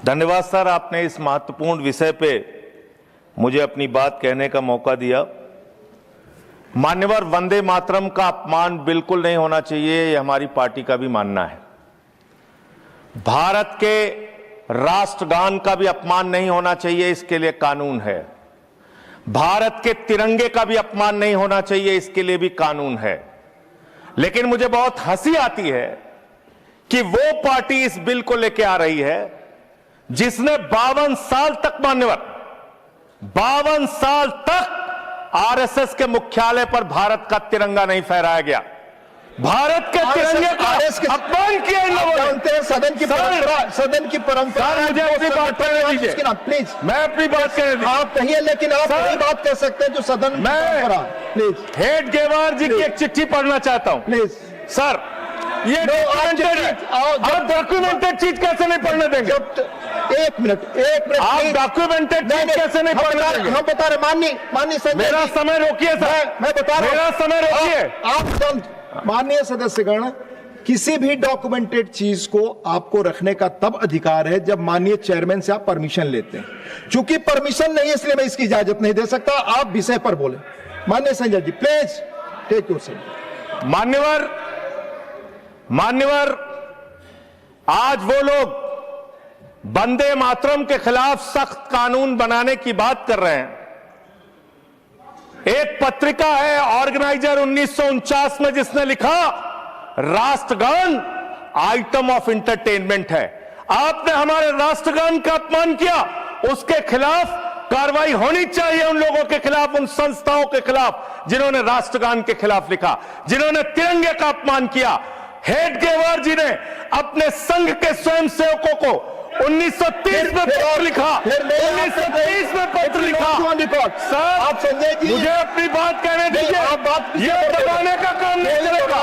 धन्यवाद सर, आपने इस महत्वपूर्ण विषय पे मुझे अपनी बात कहने का मौका दिया। मान्यवर, वंदे मातरम का अपमान बिल्कुल नहीं होना चाहिए, ये हमारी पार्टी का भी मानना है। भारत के राष्ट्रगान का भी अपमान नहीं होना चाहिए, इसके लिए कानून है। भारत के तिरंगे का भी अपमान नहीं होना चाहिए, इसके लिए भी कानून है। लेकिन मुझे बहुत हंसी आती है कि वो पार्टी इस बिल को लेकर आ रही है जिसने 52 साल तक, मान्यवर 52 साल तक आरएसएस के मुख्यालय पर भारत का तिरंगा नहीं फहराया गया। भारत के तिरंगे का अपमान किया इन लोगों ने। सदन की परंपरा मुझे अपनी बात करने दीजिए, प्लीज। मैं अपनी बात करने दीजिए। आप कहिए, लेकिन आप नहीं बात कर सकते जो सदन की परंपरा। प्लीज, हेडगेवार जी की एक चिट्ठी पढ़ना चाहता हूं। प्लीज सर, ये डॉक्यूमेंटेड चीज कैसे नहीं पढ़ने देंगे? एक मिनट आप डॉक्यूमेंटेड चीज कैसे नहीं पढ़ने देंगे? हम बता रहे, माननीय संजय, मेरा समय रोकिए सर, मैं बता रहा हूं, मेरा समय रोकिए। आप माननीय सदस्यगण, किसी भी डॉक्यूमेंटेड चीज को आपको रखने का तब अधिकार है जब माननीय चेयरमैन से आप परमिशन लेते हैं। चूंकि परमिशन नहीं है, इसलिए मैं इसकी इजाजत नहीं दे सकता। आप विषय पर बोले। माननीय Sanjay ji, please take your seat. मान्यवर, आज वो लोग वंदे मातरम के खिलाफ सख्त कानून बनाने की बात कर रहे हैं। एक पत्रिका है ऑर्गेनाइजर 1949 में, जिसने लिखा राष्ट्रगान आइटम ऑफ एंटरटेनमेंट है। आपने हमारे राष्ट्रगान का अपमान किया, उसके खिलाफ कार्रवाई होनी चाहिए। उन लोगों के खिलाफ, उन संस्थाओं के खिलाफ जिन्होंने राष्ट्रगान के खिलाफ लिखा, जिन्होंने तिरंगे का अपमान किया। हेडगेवार जी ने अपने संघ के स्वयंसेवकों को 1930 में पत्र लिखा, 1930 में पत्र लिखा। सर, आप संजय जी, मुझे अपनी बात कहने दीजिए। ये दबाने का काम नहीं करेगा,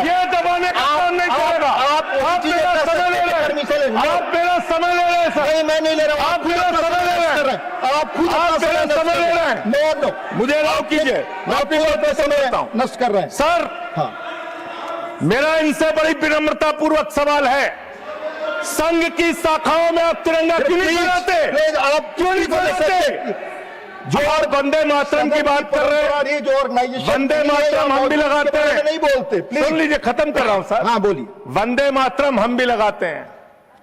ये दबाने का काम नहीं करेगा। आप मेरा समय ले रहे हैं, आप मेरा समय ले रहे हैं सर। नहीं, मैं नहीं ले रहा हूं, आप मेरा समय ले रहे हैं, आप खुद मेरा समय ले रहे हैं। नो, मुझे अलाउ कीजिए, मैं अपनी बात पे समय लेता हूं। नष्ट कर रहे हैं सर, हाँ, मेरा मेरा इनसे बड़ी विनम्रता पूर्वक सवाल है, संघ की शाखाओं में आप तिरंगा क्यों नहीं बनाते? आप क्यों नहीं बनाते? जो आप वंदे मातरम की बात कर रहे हैं, जो ऑर्गेनाइजेशन वंदे मातरम हम भी लगाते हैं। नहीं बोलते, सुन लीजिए, खत्म कर रहा हूं सर। हाँ, बोलिए। वंदे मातरम हम भी लगाते हैं।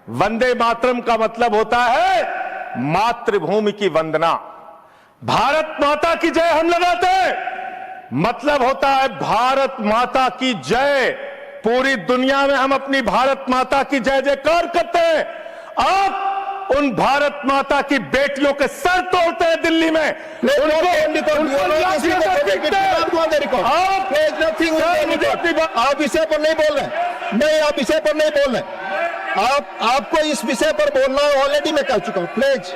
वंदे मातरम का मतलब होता है मातृभूमि की वंदना। भारत माता की जय हम लगाते हैं, मतलब होता है भारत माता की जय। पूरी दुनिया में हम अपनी भारत माता की जय जयकार करते हैं। आप उन भारत माता की बेटियों के सर तोड़ते हैं दिल्ली में, आप विषय पर नहीं बोल रहे, नहीं, आप विषय पर नहीं बोल रहे। आपको इस विषय पर बोलना ऑलरेडी मैं कह चुका हूं। प्लीज,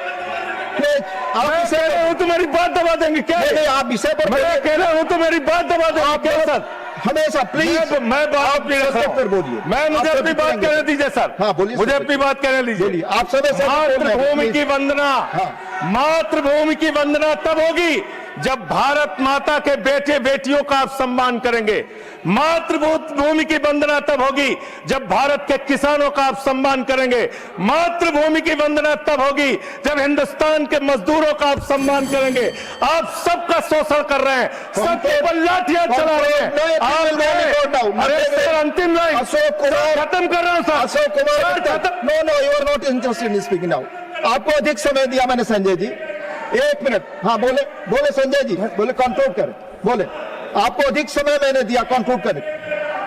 आप विषय कह रहा हूं तो मेरी बात दबा देंगे क्या? नहीं, आप विषय पर मैं कह रहा हूं तो मेरी बात दबा देंगे क्या सर? हमेशा प्लीज, मैं बात पर बोलिए। मैं मुझे अपनी बात कहने दीजिए सर। हाँ, बोलिए। मुझे अपनी बात कहने दीजिए। आप सब मातृभूमि की वंदना, मातृभूमि की वंदना तब होगी जब भारत माता के बेटे बेटियों का आप सम्मान करेंगे। मातृभूमि की वंदना तब होगी जब भारत के किसानों का आप सम्मान करेंगे। मातृभूमि की वंदना तब होगी जब हिंदुस्तान के मजदूरों का आप सम्मान करेंगे। आप सबका शोषण कर रहे हैं, सबके ऊपर लाठियां चला रहे हैं। अरे सर, अंतिम लाइन खत्म कर रहा हूं sir. Ashok Kumar, no, you are not interested in speaking now. आपको अधिक समय दिया मैंने संजय जी, 1 मिनट। हाँ, बोले संजय जी, बोले, कंक्लूड करें, बोले। आपको अधिक समय मैंने दिया, कंक्लूड करें।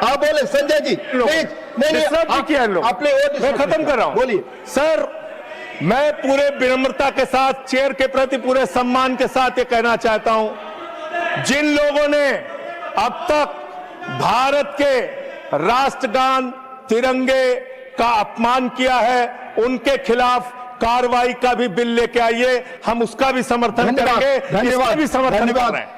आप बोले संजय जी, प्लीज। मैं खत्म कर रहा हूं, बोलिए सर। मैं पूरे विनम्रता के साथ, चेयर के प्रति पूरे सम्मान के साथ ये कहना चाहता हूं, जिन लोगों ने अब तक भारत के राष्ट्रगान तिरंगे का अपमान किया है, उनके खिलाफ कार्रवाई का भी बिल लेके आइए। हम उसका भी समर्थन करेंगे, इसका भी समर्थन कर रहे हैं।